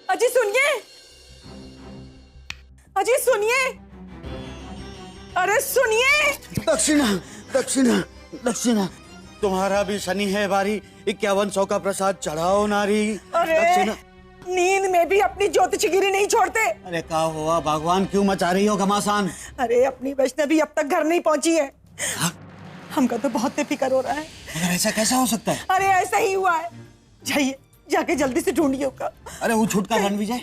अजी सुनिए, अजी सुनिए, अरे सुनिए। दक्षिणा दक्षिणा दक्षिणा, तुम्हारा भी शनि है भारी, 5100 का प्रसाद चढ़ाओ नारी। अरे नींद में भी अपनी ज्योतिषगिरी नहीं छोड़ते। अरे क्या हुआ भगवान, क्यों मचा रही हो घमासान? अरे अपनी वैष्णवी अब तक घर नहीं पहुंची है। हमका तो बहुत फिक्र हो रहा है। मगर ऐसा कैसा हो सकता है? अरे ऐसा ही हुआ है, जाइए जाके जल्दी से ढूंढिए ओका। अरे वो छुटका रणविजय?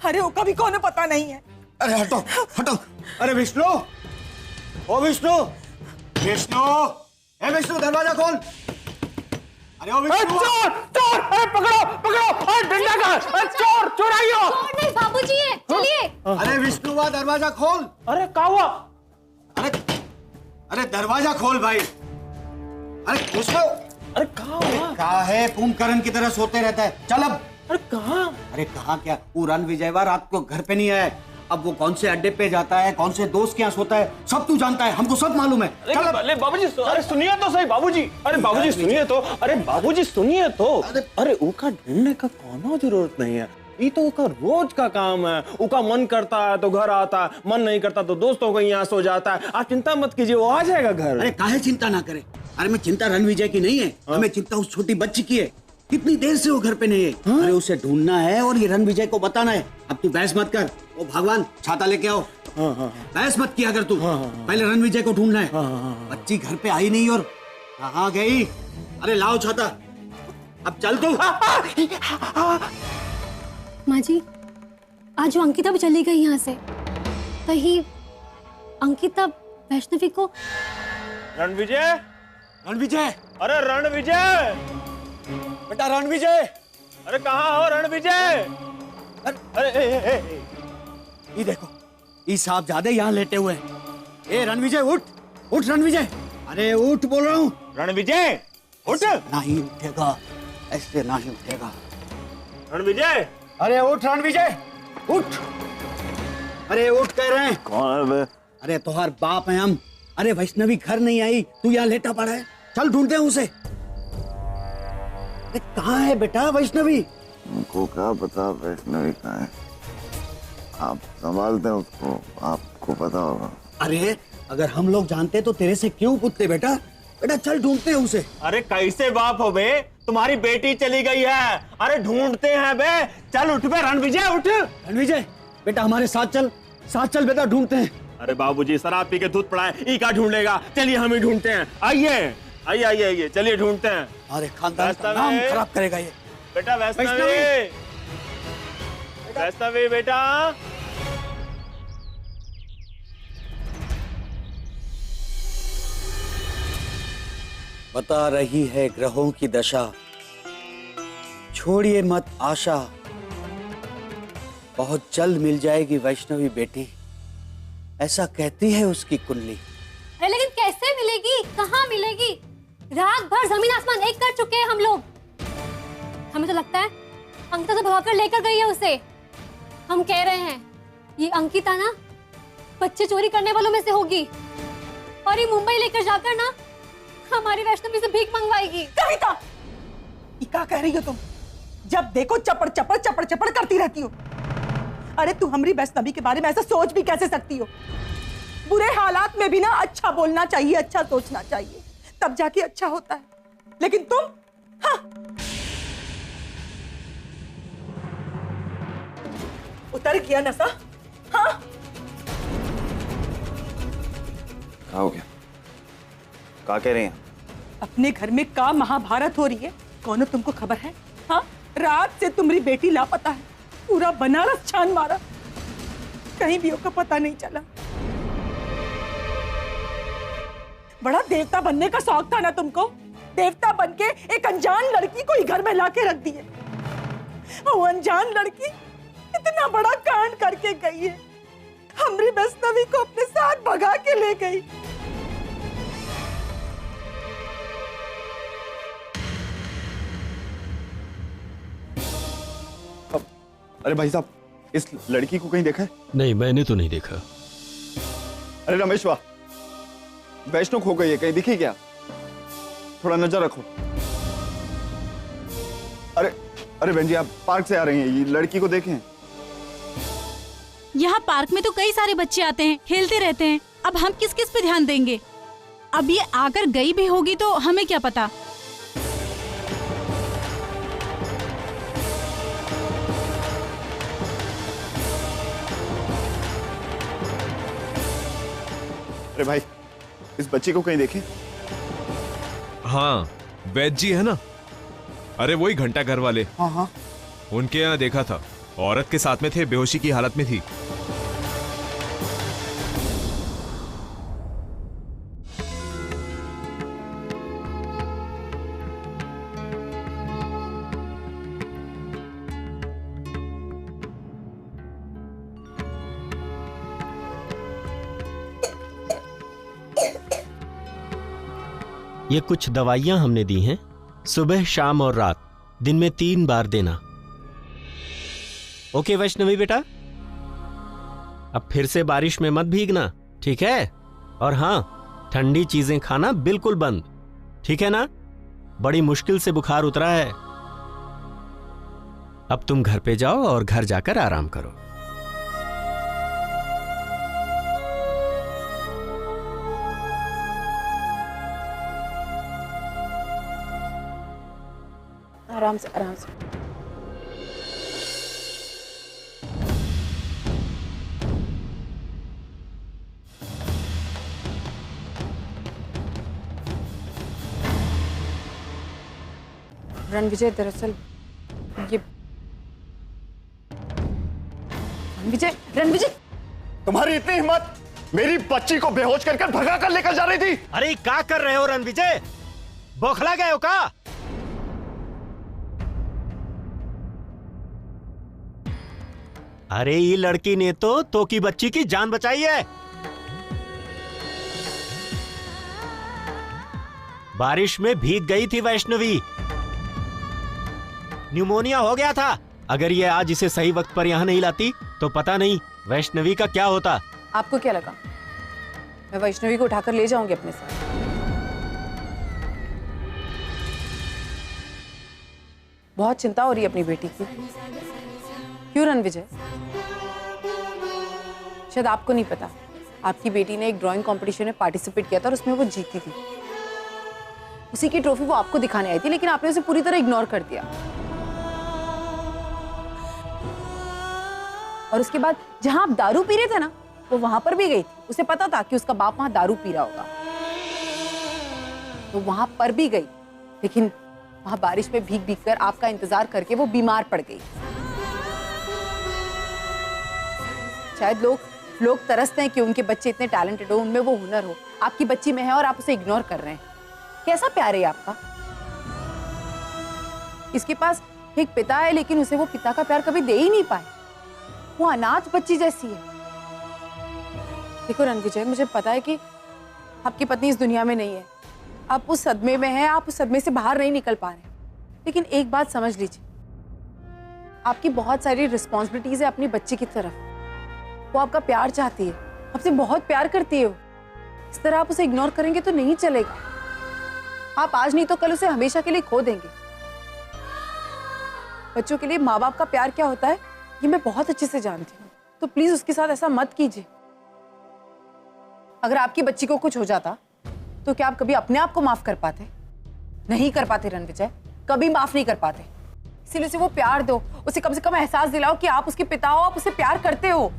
अरे ओका भी कौन पता नहीं है। अरे हटो हटो। अरे विष्णु, ओ विष्णु, विष्णु, ए विष्णु दरवाजा खोल। अरे ओ विष्णु, चोर चोर, अरे पकड़ो पकड़ो, अरे डंडा का चोर, चोर आइयो। चोर नहीं बाबूजी है, चलिए। अरे विष्णु वाह दरवाजा खोल। अरे क्या हुआ? अरे अरे दरवाजा खोल भाई। अरे विष्णु, अरे कहाँ हुआ? कहाँ है? कुंभकर्ण की तरह सोते रहता है। चल अब। अरे कहाँ? अरे कहाँ क्या, वो रणविजयवा रात को घर पे नहीं आया। अब वो कौन से अड्डे पे जाता है, कौन से दोस्त के यहाँ सोता है, सब तू जानता है, हमको सब मालूम है। चल अब। अरे बाबूजी, अरे सुनिए तो सही बाबूजी, अरे बाबूजी सुनिए तो, अरे बाबूजी सुनिए तो। अरे उका ढूंढने का कोनो जरूरत नहीं है, ये तो उका रोज का काम है। उका मन करता है तो घर आता है, मन नहीं करता तो दोस्तों को यहाँ सो जाता है। आप चिंता मत कीजिए, वो आ जाएगा घर। अरे काहे चिंता ना करे? अरे मैं चिंता रणविजय की नहीं है, हमें चिंता उस छोटी बच्ची की है। कितनी देर से वो घर पे नहीं है। अरे उसे ढूंढना है और ये रणविजय को बताना है। अब तू बहस मत कर। ओ भगवान, छाता लेके आओ। बहस मत किया अगर तू। पहले रणविजय को ढूंढना है। बच्ची घर पे आई नहीं और कहाँ गई? अरे लाओ छाता, अब चल तू। माँ जी, आज जो अंकिता भी चली गई यहाँ से, कहीं अंकिता वैष्णवी को। रणविजय, रणविजय, अरे रणविजय, बेटा रणविजय। अरे कहाँ हो रणविजय? अरे ये देखो, ये सांप ज्यादा यहाँ लेटे हुए हैं। ए रणविजय उठ, उठ रणविजय। अरे उठ बोल रहा हूँ। रणविजय उठ। नहीं उठेगा, ऐसे नहीं उठेगा। रणविजय, अरे उठ रणविजय, उठ। अरे उठ कह रहे हैं। कौन है? अरे तुम्हार बाप है हम। अरे वैष्णवी घर नहीं आई, तू यहाँ लेटा पड़ा है। चल ढूंढते हैं उसे। अरे कहाँ है बेटा वैष्णवी? उनको क्या पता वैष्णवी कहाँ है? आप संभालते हैं उसको, आपको पता होगा। अरे अगर हम लोग जानते तो तेरे से क्यों पूछते बेटा? बेटा चल ढूंढते हैं उसे। अरे कैसे बाप हो बे, तुम्हारी बेटी चली गई है। अरे ढूंढते हैं बे, चल उठ बे रणविजय, उठ। रणविजय बेटा हमारे साथ चल, साथ चल बेटा, ढूंढते हैं। अरे बाबूजी शराब पी के दूध पड़ा है, ई का ढूंढेगा। चलिए हम ही ढूंढते हैं। आइए आइए आइए आइए, चलिए ढूंढते हैं। अरे खानदान का नाम खराब करेगा ये। बेटा वैष्णवी, वैष्णवी बेटा। बता रही है ग्रहों की दशा, छोड़िए मत आशा, बहुत जल्द मिल जाएगी वैष्णवी बेटी, ऐसा कहती है उसकी कुंडली। अरे लेकिन कैसे मिलेगी, कहाँ मिलेगी? रात भर जमीन आसमान एक कर चुके हैं हम लोग। हमें तो लगता है अंकिता से भगाकर लेकर गई है उसे। हम कह रहे हैं ये अंकिता ना बच्चे चोरी करने वालों में से होगी, और ये मुंबई लेकर जाकर ना हमारी वैष्णवी से भीख मंगवाएगी। कविता, ये क्या कह रही हो तुम? जब देखो चपड़ चपड़ चपड़ चपड़ करती रहती हो। अरे तू हमारी वैष्णवी के बारे में ऐसा सोच भी कैसे सकती हो? बुरे हालात में भी ना अच्छा बोलना चाहिए, अच्छा सोचना चाहिए, तब जाके अच्छा होता है। लेकिन तुम, हाँ, उतर गया नशा। हाँ, क्या हो गया? क्या कह रही हैं? अपने घर में का महाभारत हो रही है, कौन तुमको खबर है? हाँ, रात से तुम्हारी बेटी लापता है, पूरा बनारस छान मारा, कहीं भी उसका पता नहीं चला। बड़ा देवता बनने का शौक था ना तुमको? देवता बनके एक अनजान लड़की को ही घर में लाके रख दिए। वो अनजान लड़की इतना बड़ा कांड करके गई है, हमारी वैष्णवी को अपने साथ भगा के ले गई। अरे भाई साहब, इस लड़की को कहीं देखा है? नहीं, मैंने तो नहीं देखा। अरे रमेश वाह, वैष्णो खो गई है, कहीं दिखी क्या? थोड़ा नजर रखो। अरे अरे बहन जी, आप पार्क से आ रही हैं, ये लड़की को देखें। यहाँ पार्क में तो कई सारे बच्चे आते हैं, खेलते रहते हैं। अब हम किस किस पे ध्यान देंगे? अब ये आकर गई भी होगी तो हमें क्या पता। अरे भाई, इस बच्ची को कहीं देखे? हाँ, वैद जी है ना? अरे वही घंटा घर वाले। हाँ हाँ, उनके यहाँ देखा था, औरत के साथ में थे, बेहोशी की हालत में थी। ये कुछ दवाइयां हमने दी हैं, सुबह, शाम और रात, दिन में 3 बार देना। ओके वैष्णवी बेटा, अब फिर से बारिश में मत भीगना, ठीक है? और हाँ, ठंडी चीजें खाना बिल्कुल बंद, ठीक है ना? बड़ी मुश्किल से बुखार उतरा है। अब तुम घर पे जाओ और घर जाकर आराम करो। आराम से, आराम से। रणविजय, दरअसल ये रणविजय, तुम्हारी इतनी हिम्मत, मेरी बच्ची को बेहोश कर भगा कर लेकर जा रही थी। अरे क्या कर रहे हो रणविजय? बौखला गए हो का? अरे ये लड़की ने तो की बच्ची की जान बचाई है। बारिश में भीग गई थी वैष्णवी, न्यूमोनिया हो गया था। अगर ये आज इसे सही वक्त पर यहाँ नहीं लाती तो पता नहीं वैष्णवी का क्या होता। आपको क्या लगा मैं वैष्णवी को उठाकर ले जाऊंगी अपने साथ? बहुत चिंता हो रही है अपनी बेटी की। क्यों रणविजय? शायद आपको नहीं पता, आपकी बेटी ने एक ड्राइंग कंपटीशन में पार्टिसिपेट किया था और उसमें वो जीती थी। उसी की ट्रॉफी वो आपको दिखाने आई थी, लेकिन आपने उसे पूरी तरह इग्नोर कर दिया। और उसके बाद जहां आप दारू पी रहे थे ना, वो वहां पर भी गई थी। उसे पता था कि उसका बाप वहां दारू पी रहा होगा, तो वहां पर भी गई, लेकिन वहां बारिश में भीग भीग कर आपका इंतजार करके वो बीमार पड़ गई। शायद लोग तरसते हैं कि उनके बच्चे इतने टैलेंटेड हो, उनमें वो हुनर हो। आपकी बच्ची में है और आप उसे इग्नोर कर रहे हैं। कैसा प्यार है आपका? इसके पास एक पिता है, लेकिन उसे वो पिता का प्यार कभी दे ही नहीं पाए। वो अनाथ बच्ची जैसी है। देखो रणविजय, मुझे पता है कि आपकी पत्नी इस दुनिया में नहीं है, आप उस सदमे में हैं, आप उस सदमे से बाहर नहीं निकल पा रहे, लेकिन एक बात समझ लीजिए, आपकी बहुत सारी रिस्पॉन्सिबिलिटीज है अपनी बच्ची की तरफ। वो आपका प्यार चाहती है, आपसे बहुत प्यार करती है। वो इस तरह आप उसे इग्नोर करेंगे तो नहीं चलेगा। आप आज नहीं तो कल उसे हमेशा के लिए खो देंगे। बच्चों के लिए माँ बाप का प्यार क्या होता है ये मैं बहुत अच्छे से जानती हूँ, तो प्लीज उसके साथ ऐसा मत कीजिए। अगर आपकी बच्ची को कुछ हो जाता तो क्या आप कभी अपने आप को माफ कर पाते? नहीं कर पाते रणविजय, कभी माफ नहीं कर पाते। इसीलिए उसे वो प्यार दो, उसे कम से कम एहसास दिलाओ कि आप उसके पिता हो, आप उसे प्यार करते हो।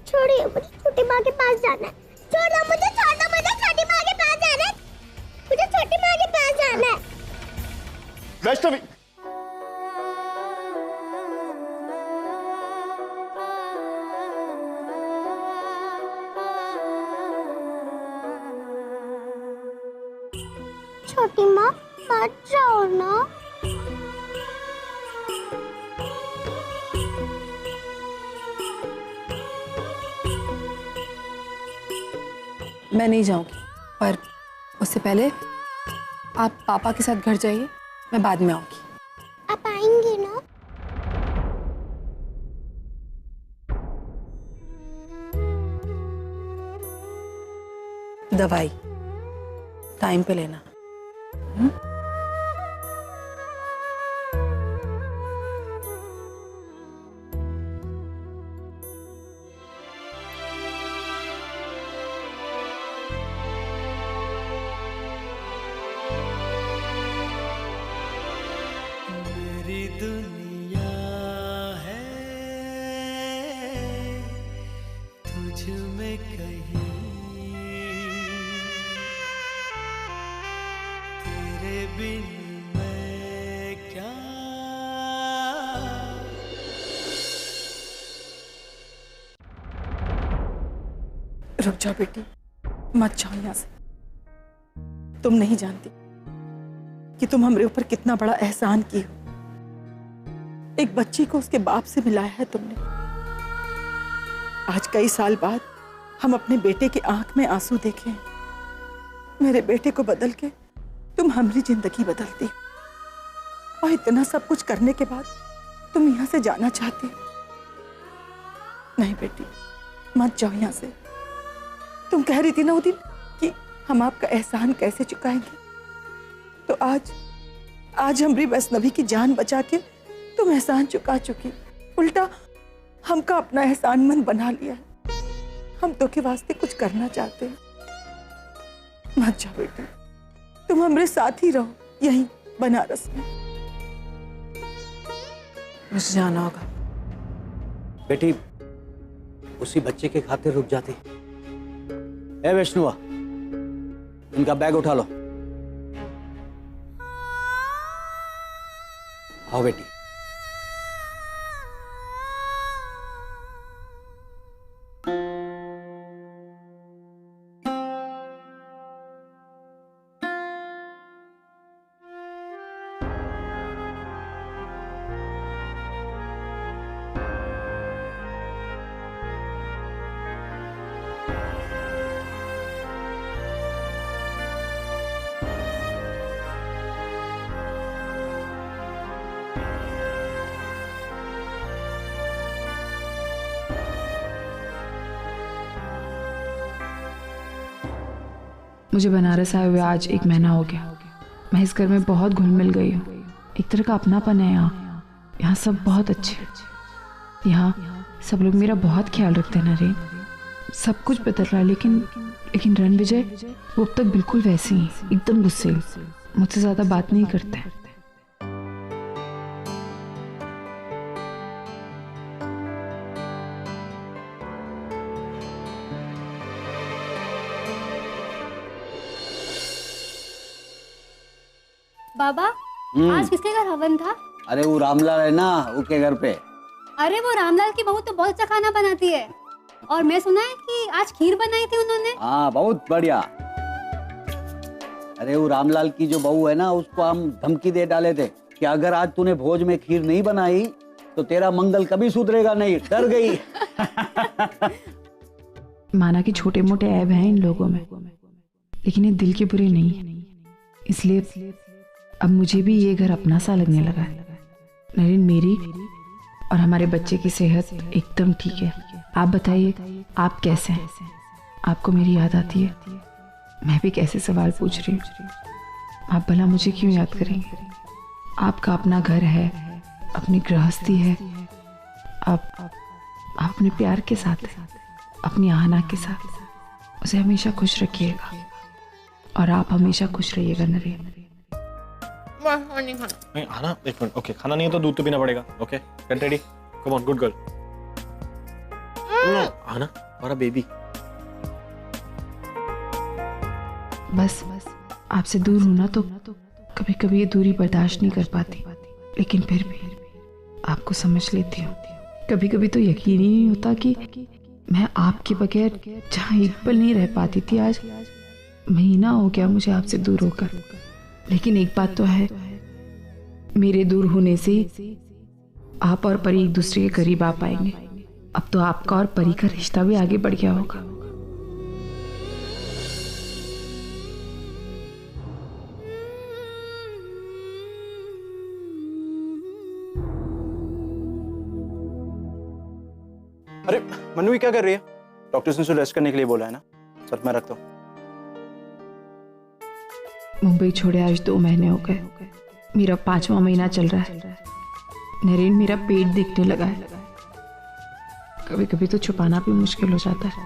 छोड़िए, मुझे छोटी माँ के पास जाना है। छोड़ो मुझे, छोड़ो मुझे, छोटी माँ के पास जाना है। मुझे छोटी माँ के पास जाना है। वैष्णवी, छोटी माँ मत जाओ ना। मैं नहीं जाऊंगी, पर उससे पहले आप पापा के साथ घर जाइए, मैं बाद में आऊंगी। आप आएंगे ना? दवाई टाइम पे लेना। मेरी दुनिया है तुझ में कहीं, तेरे बिन मैं क्या। रुक जाओ बेटी, मत जाओ यहाँ से। तुम नहीं जानती कि तुम हमरे ऊपर कितना बड़ा एहसान की हो। एक बच्ची को उसके बाप से मिलाया है तुमने। आज कई साल बाद हम अपने बेटे की आंख में आंसू देखे हैं। मेरे बेटे को बदल के तुम हमारी जिंदगी बदलती, और इतना सब कुछ करने के बाद तुम यहाँ से जाना चाहती हो। नहीं बेटी, मत जाओ यहाँ से। तुम कह रही थी ना वो दिन कि हम आपका एहसान कैसे चुकाएंगे, तो आज हमारी वैष्णवी की जान बचा के तुम एहसान चुका चुकी। उल्टा हमका अपना एहसानमंद बना लिया है। हम तो के वास्ते कुछ करना चाहते हैं। मत जाओ बेटा, तुम हमारे साथ ही रहो यहीं बनारस में। मुझे जाना होगा। बेटी, उसी बच्चे के खातिर रुक जाती। ए वैष्णवा, इनका बैग उठा लो। आओ बेटी। मुझे बनारस आए हुए आज 1 महीना हो गया। मैं इस घर में बहुत घुल मिल गई हूँ। एक तरह का अपनापन है यहाँ सब बहुत अच्छे। यहाँ सब लोग मेरा बहुत ख्याल रखते हैं नरेन। सब कुछ बदल रहा है, लेकिन रणविजय वो अब तक बिल्कुल वैसे ही, एकदम गुस्से, मुझसे ज्यादा बात नहीं करते हैं। बाबा, आज किसके घर हवन था? अरे वो रामलाल है ना, उसके घर पे। अरे वो रामलाल की बहू तो बहुत अच्छा खाना बनाती है, और मैं सुना है कि आज खीर बनाई थी उन्होंने। हाँ, बहुत बढ़िया। अरे वो रामलाल की जो बहू है ना, उसको हम धमकी दे डाले थे कि अगर आज तूने भोज में खीर नहीं बनाई तो तेरा मंगल कभी सुधरेगा नहीं। डर गई। माना कि छोटे मोटे ऐब हैं इन लोगों में, लेकिन ये दिल के बुरे नहीं है। इसलिए अब मुझे भी ये घर अपना सा लगने लगा है। नरेन, मेरी और हमारे बच्चे की सेहत एकदम ठीक है। आप बताइए, आप कैसे हैं? आपको मेरी याद आती है? मैं भी कैसे सवाल पूछ रही हूँ। आप भला मुझे क्यों याद करेंगे? आपका अपना घर है, अपनी गृहस्थी है। आप अपने प्यार के साथ, अपनी आहना के साथ उसे हमेशा खुश रखिएगा, और आप हमेशा खुश रहिएगा नरेन। नहीं आना, एक मिनट। ओके, खाना नहीं है तो दूध तो पीना पड़ेगा। Okay, get ready, come on, good girl. आना, हमारा बेबी। बस आपसे दूर होना तो कभी कभी ये दूरी बर्दाश्त नहीं कर पाती, लेकिन फिर भी आपको समझ लेती हूँ। कभी कभी तो यकीन ही नहीं होता कि मैं आपके बगैर जहाँ एक पल नहीं रह पाती थी, आज महीना हो गया मुझे आपसे दूर होकर। लेकिन एक बात तो है, मेरे दूर होने से आप और परी एक दूसरे के करीब आ पाएंगे। अब तो आपका और परी का रिश्ता भी आगे बढ़ गया होगा। अरे मनु, क्या कर रही है? डॉक्टर ने रेस्ट करने के लिए बोला है ना। सर मैं रखता हूँ। मुंबई छोड़े आज 2 महीने हो गए। मेरा 5वां महीना चल रहा है। नरेन, मेरा पेट दिखने लगा है। कभी कभी तो छुपाना भी मुश्किल हो जाता है।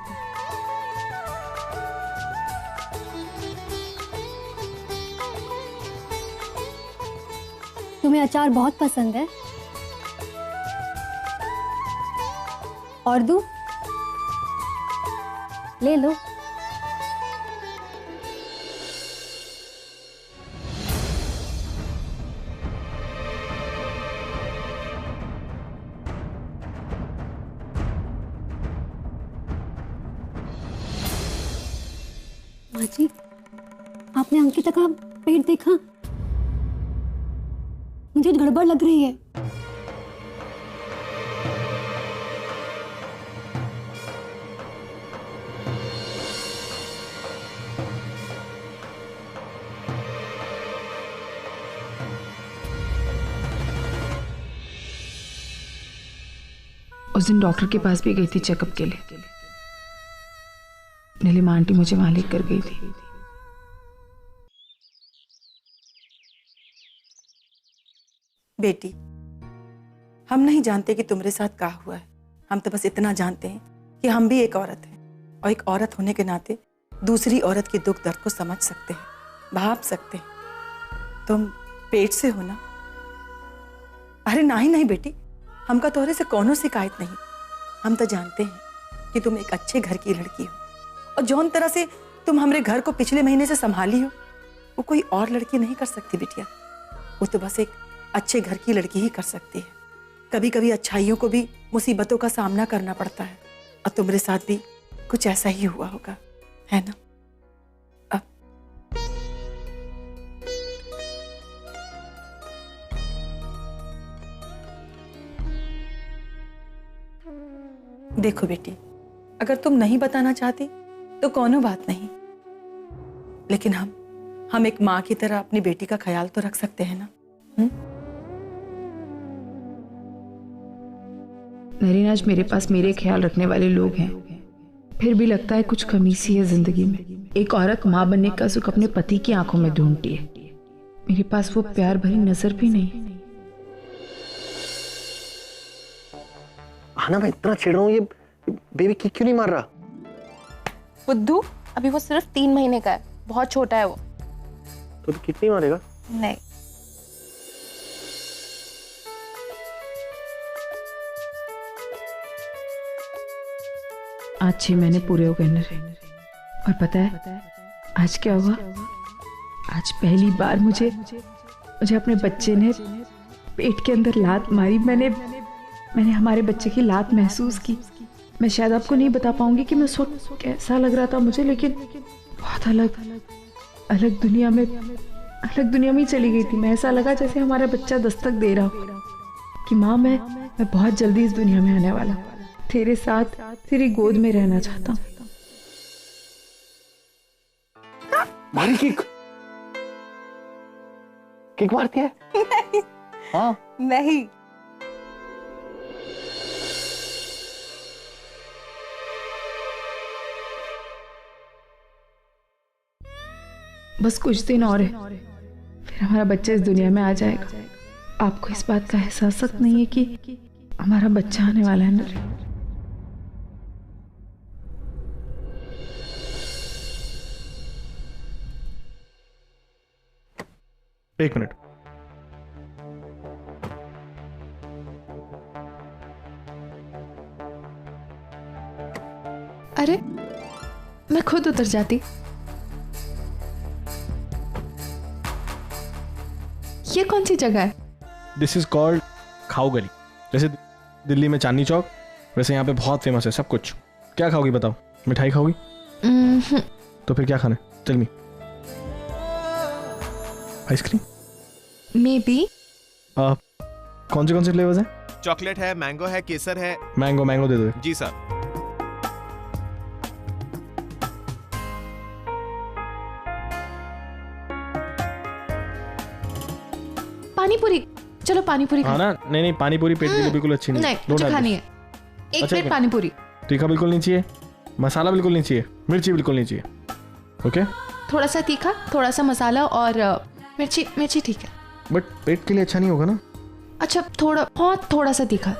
तुम्हें अचार बहुत पसंद है? और दूं? ले लो। माँ जी, आपने अंकिता का पेट देखा? मुझे गड़बड़ लग रही है। उस दिन डॉक्टर के पास भी गई थी चेकअप के लिए। नीलिमा आंटी मुझे वहां लेकर गई थी। बेटी, हम नहीं जानते कि तुम्हारे साथ क्या हुआ है। हम तो बस इतना जानते हैं कि हम भी एक औरत हैं और एक औरत होने के नाते दूसरी औरत के दुख दर्द को समझ सकते हैं, भाप सकते हैं। तुम पेट से हो ना? अरे नहीं बेटी, हमका तोहरे से कोनो शिकायत नहीं। हम तो जानते हैं कि तुम एक अच्छे घर की लड़की हो और जौन तरह से तुम हमारे घर को पिछले महीने से संभाली हो वो कोई और लड़की नहीं कर सकती बिटिया। वो तो बस एक अच्छे घर की लड़की ही कर सकती है। कभी कभी अच्छाइयों को भी मुसीबतों का सामना करना पड़ता है और तुम्हारे साथ भी कुछ ऐसा ही हुआ होगा, है ना? अब देखो बेटी, अगर तुम नहीं बताना चाहती तो कोनो बात नहीं, लेकिन हम एक माँ की तरह अपनी बेटी का ख्याल तो रख सकते हैं ना। नरेन, आज मेरे पास मेरे ख्याल रखने वाले लोग हैं, फिर भी लगता है कुछ कमी सी है जिंदगी में। एक औरत माँ बनने का सुख अपने पति की आंखों में ढूंढती है। मेरे पास वो प्यार भरी नजर भी नहीं। आना, मैं इतना चिढ़ रहा हूँ, ये बेबी किक क्यों नहीं मार रहा? बुद्धू, अभी वो सिर्फ 3 महीने का है, बहुत छोटा है वो। तो किक नहीं मारेगा? नहीं। आज 6 महीने पूरे हो गए नरेन, और पता है आज क्या हुआ? आज पहली बार मुझे अपने बच्चे ने पेट के अंदर लात मारी। मैंने हमारे बच्चे की लात महसूस की। मैं शायद आपको नहीं बता पाऊंगी कि मैं उस वक्त कैसा लग रहा था मुझे, लेकिन बहुत अलग दुनिया में ही चली गई थी मैं। ऐसा लगा जैसे हमारा बच्चा दस्तक दे रहा हो कि माँ, मैं बहुत जल्दी इस दुनिया में आने वाला, तेरे साथ तेरी गोद में रहना चाहता हूँ। मारी किक मारती है? नहीं। हाँ नहीं। बस कुछ दिन और है, फिर हमारा बच्चा इस दुनिया में आ जाएगा। आपको इस बात का एहसास तक नहीं है कि हमारा बच्चा आने वाला है नरेन? एक मिनट। अरे, मैं खुद उतर जाती। ये कौन सी जगह है? दिस इज कॉल्ड खाओ गली। जैसे दिल्ली में चांदनी चौक, वैसे यहाँ पे बहुत फेमस है सब कुछ। क्या खाओगी बताओ? मिठाई खाओगी? तो फिर क्या खाना है? Tell me. Ice cream? Maybe. कौन से फ्लेवर्स हैं? चॉकलेट है, मैंगो है, केसर है। मैंगो दे दो। जी सर। पानीपुरी, चलो पानीपुरी हाँ ना? नहीं, पानीपुरी पेट के लिए बिल्कुल अच्छी नहीं। नहीं, मुझे खानी है। एक प्लेट पानीपुरी। तीखा बिल्कुल नहीं चाहिए, मसाला बिल्कुल नहीं चाहिए, मिर्ची बिल्कुल नहीं चाहिए। ओके, थोड़ा सा तीखा, थोड़ा सा मसाला और मिर्ची। मिर्ची ठीक है, बट पेट के लिए अच्छा नहीं होगा ना। अच्छा थोड़ा, बहुत थोड़ा सा तीखा।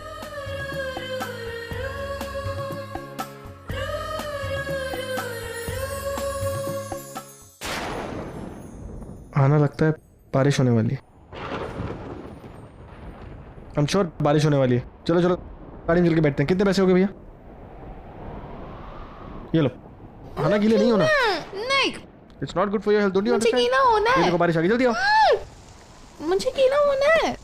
आना लगता है बारिश होने वाली है। I'm sure बारिश होने वाली है। चलो चलो गाड़ी में चल के बैठते हैं। कितने पैसे हो गए भैया? ये लो। आना गीले नहीं होना। नहीं, it's not good for your health. Don't you मुझे अंडरस्टैंड? गीला होना है। देखो बारिश आ गई, जल्दी आओ। मुझे गीला होना है।